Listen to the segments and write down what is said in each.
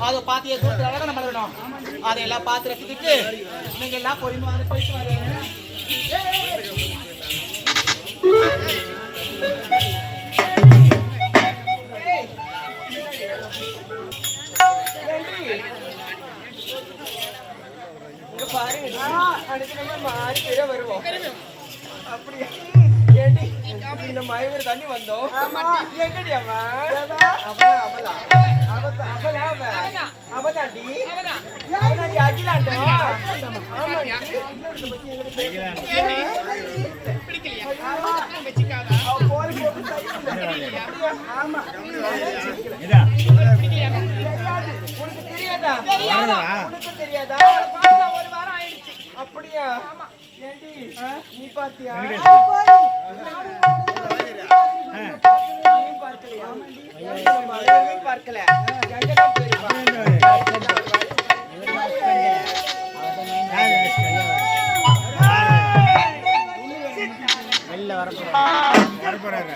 அதை பார்த்து தூரத்துல அழகா நம்ம பண்ணணும். அதையெல்லாம் பார்த்து ரசிக்கிட்டு நீங்க எல்லாம் பொறுமையா போயிட்டு வரீங்க. வருவோம் அப்படியா? ஏண்டி இந்த மயவர் தண்ணி வந்தோம். எங்கடி அவதாண்டி அகிலாண்டோ. உனக்கு தெரியாதா? தெரியாதா? ஒரு வாரம் ஆயிடுச்சு. அப்படியா? ஏண்டி நீ பாத்தியா? பார்க்கல வெளில வரப்போறாங்க.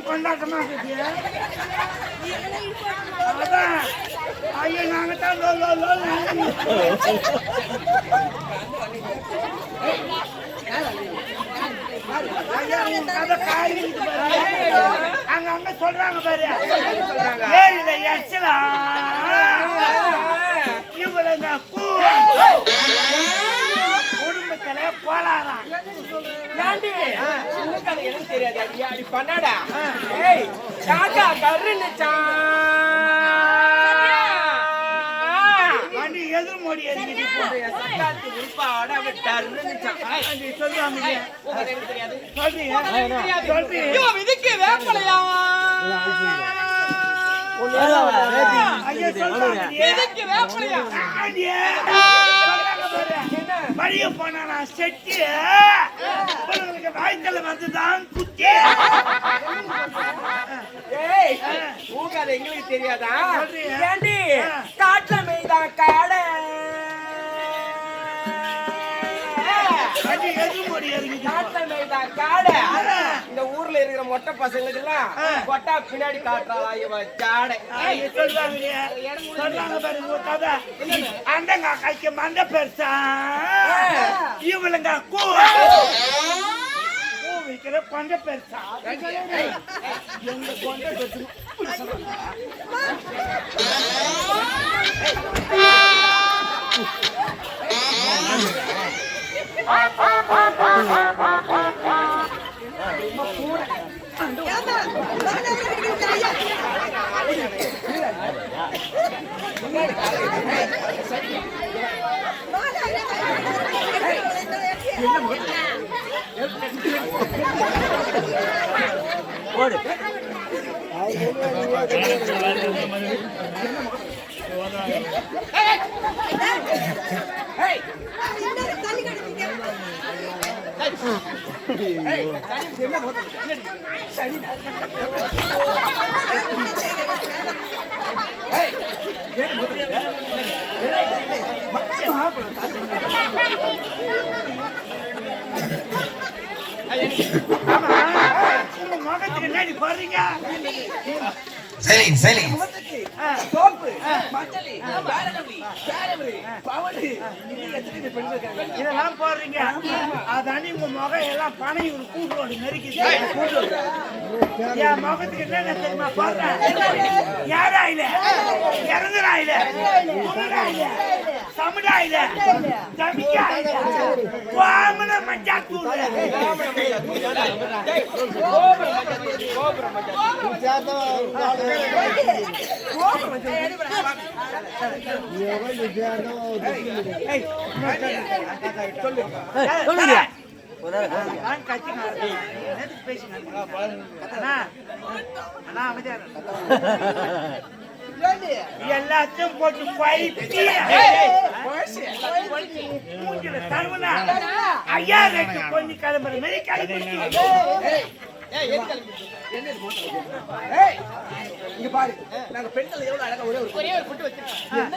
கொண்டாட்டமா ஐயோ நாங்க தான் அங்க அங்க சொல்றாங்க பாரு ஏழில எச்சலாம் இவ்வளவு குடும்பத்துல போலாதான் எனக்கு தெரியாது அப்படி பண்ணாடா காக்கா கருன்னுச்சா வண்டி எதிர் மோடி சக்காத்து உள்பாட இதுக்கு வேப்பலையா இதுக்கு வேப்பலையா மடிய போனா செட்டி வாய்த்தல வந்துதான் குத்தி ஊக்காத எங்களுக்கு தெரியாதா ஏண்டி காட்டுல மெய்தான் காடை இந்த ஊர்ல இருக்கிற மொட்டை பசங்களுக்கு எல்லாம் கொட்டா பின்னாடி காட்டுறா இவ சாடை அண்டங்க கைக்கு மண்ட பெருசா இவளுங்க வைக்கிற கொண்ட பெருசா எங்க கொண்ட பெருசு ஓடு இதெல்லாம் போடுறீங்க அதானி உங்க முகம் எல்லாம் பனை ஒரு கூட்டோடு நெருக்கி என் முகத்துக்கு என்ன தெரியுமா போடுறேன் யாராயில இறங்குறாயில முகடாயில சமுடாயில ஜமிக்காயில வாமன மஞ்சாத்தூர் எல்லாத்தையும் போட்டு தருவனா ஐயா கொஞ்சம் கிளம்புற மாதிரி கிளம்பி பாரு நாங்க பெண்கள் எவ்வளவு அழகா ஒரே ஒரு புட்டு வச்சிருக்கோம்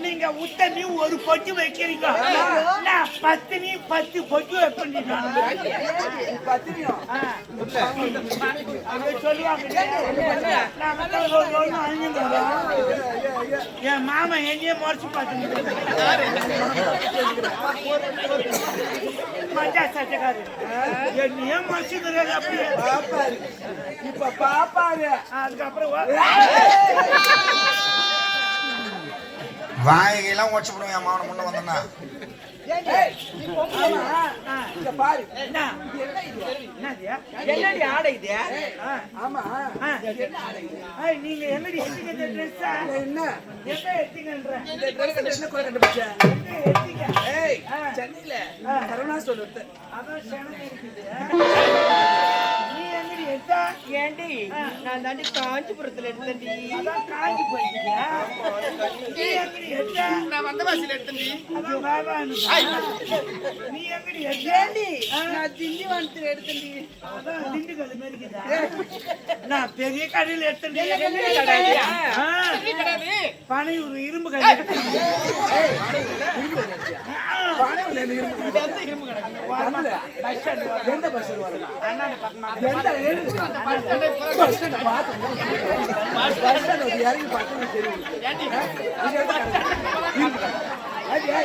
நீங்க உத்தமி ஒரு பொட்டு வைக்கிறீங்க நான் 10 பொட்டு வைப்பேன் சொல்லுவாங்க என் மாமா என்னையே மறைச்சு பார்த்து மஜா சட்டக்காரு என்னையே மறைச்சுக்கிறாரு அப்படியே இப்ப பாப்பாரு அதுக்கப்புறம் வாயெல்லாம் உடச்சு போடுவேன் என் மாவன முன்ன வந்தேன்னா பாரு என்னடி ஆடை இது ஆமா நீங்க என்னடி என்ன சென்னையில கருணா சொல்லுது ஏண்டி நான் தாண்டி காஞ்சிபுரத்துல எடுத்தேன்டி காஞ்சி போயிட்டீங்க நான் வந்தவாசியில எடுத்தேன்டி நீ எங்கடி ஏண்டி நான் திண்டிவனத்துல எடுத்தேன்டி திண்டுக்கல் மாதிரி நான் பெரிய கடையில எடுத்தேன்டி பனையூர் இரும்பு கடை எந்த பஸ்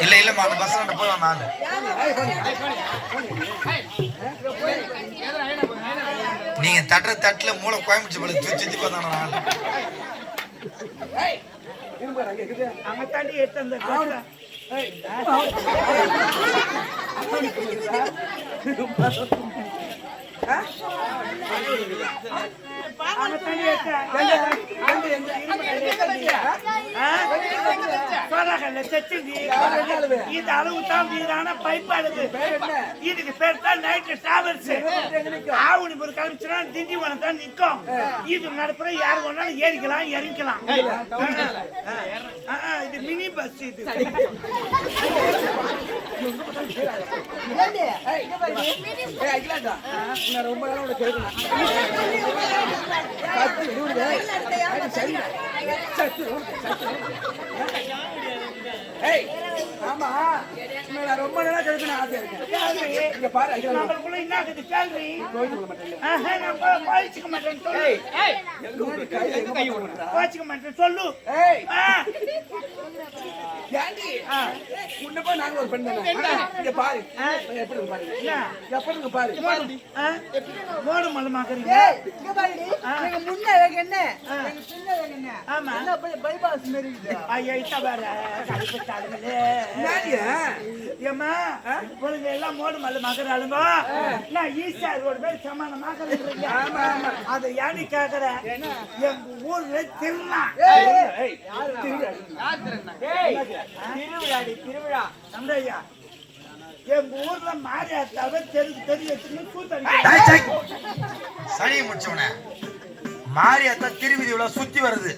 இல்ல இல்லம்மா அந்த பஸ் போய் நான் நீங்க தட்டுல மூளை கோயம்பிச்சு போல சுத்தி பார்த்தான நான் அங்க தாண்டி எடுத்து இது அளவு தான் வீரான பைப் அளவு இதுக்கு பேர் தான் நைட் டிராவல்ஸ் ஆவணி ஒரு கிளம்பிச்சுனா திண்டிவனம் தான் நிற்கும் இது நடப்புற யாரு வேணாலும் ஏறிக்கலாம் இறங்கிக்கலாம் இது மினி பஸ் இது ரொம்ப நேரம் கேட்கணும் ஆமா ரொம்ப நேரம் கழிக்கணும் ஆசையா இருக்கேன் பாரு என்ன சேலரி பாய்ச்சிக்க மாட்டேன் பாய்ச்சிக்க மாட்டேன் சொல்லு முன்ன போய் நாங்க ஒரு பெண் தானே பாரு எப்படி பாரு பாரு மோடு மலமாக்குறீங்க முன்ன என்ன ஆமா பைபாஸ் மாதிரி ஐயா இத்த வேற கழிப்பு ஏம்மா உனக்கு எல்லாம் மோடு மல்ல மகராளுங்க நான் ஈஸியா ரோடு பேர் சமானமாக அதை யானி கேக்குற எங்க ஊர்ல திருநா திருவிழா நம்மளையா எங்க ஊர்ல மாரியாத்தாவை தெருக்கு தெரிய வச்சுன்னு கூத்தடிக்க சனியை முடிச்சவன மாரியாத்தா திருவிதிவுல சுத்தி வருது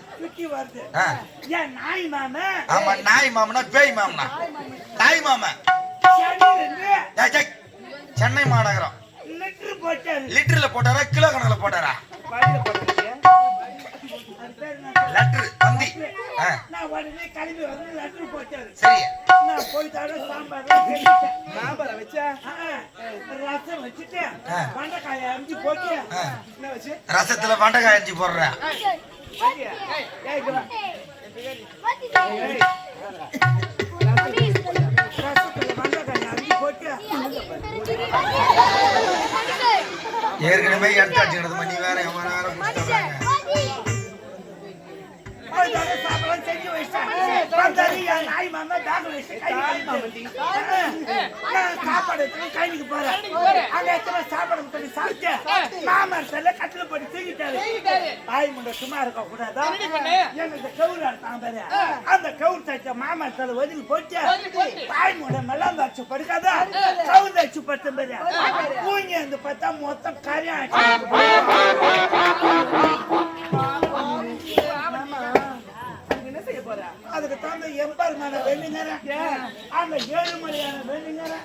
ஏன் நாய் மாமா ஆமா நாய் மாமனா பேய் மாமனா நாய் மாமா சென்னை மாநகரம் லிட்டர்ல போட்டாரா கிலோ கணக்குல போட்டாரா லெட்டர் தந்தி நான் உடனே கிளம்பி வந்து லெட்டர் போட்டாரு சரி நான் போயிட்டாரு சாம்பார் வச்சா ரசம் வச்சுட்டு வெண்டைக்காயை அரிஞ்சு போட்டு ரசத்துல வெண்டைக்காய் அரிஞ்சு போடுற ரசத்துல வெண்டைக்காயை அரிஞ்சு போட்டு ஏற்கனவே எடுத்து அடிச்சுக்கிறது நீ வேற எவன் வேற குடிச்சிட்டாங்க சாப்பிடலாம் செஞ்சு வச்சிட்டேன் நாய் மாமா டாக்டர் வச்சு சாப்பாடு கைக்கு போறேன் அங்க எத்தனை சாப்பாடு பண்ணி சாப்பிட்டு மாமரத்துல கட்டில போட்டு தூக்கிட்டாரு தாய் முண்டை சும்மா இருக்க கூடாதா எனக்கு கவுரு எடுத்தான் பாரு அந்த கவுரு தச்ச மாமரத்துல ஒதுக்கி போட்டு தாய் முண்டை மெல்லாம் வச்சு படுக்காதா கவுரு வச்சு படுத்த பாரு பூங்கி வந்து பார்த்தா மொத்தம் கரையாச்சு அதுக்கு தகுந்த எம்பெருமான வெள்ளிங்கிறேன் அந்த ஏழுமலையான வெள்ளிங்கிறேன்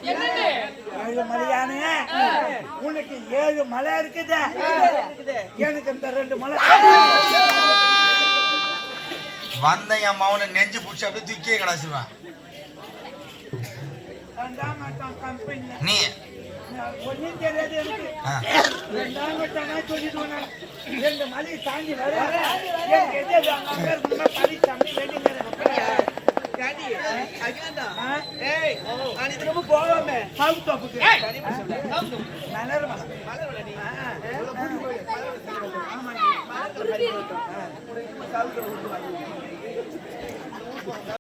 ஏழுமலையான உனக்கு 7 மலை இருக்குது எனக்கு இந்த 2 மலை வந்த என் மவனை நெஞ்சு புடிச்சு அப்படியே தூக்கியே கடாசுவான் நீ ஒன்னும் தெரியாது எனக்கு 2ஆம் கட்டணா சொல்லிடுவேன் 2 மலை தாண்டி வர எனக்கு எது பழி தம்பி வேண்டிங்கிறேன் போகாம சவுத்தோப்புக்கு மலர்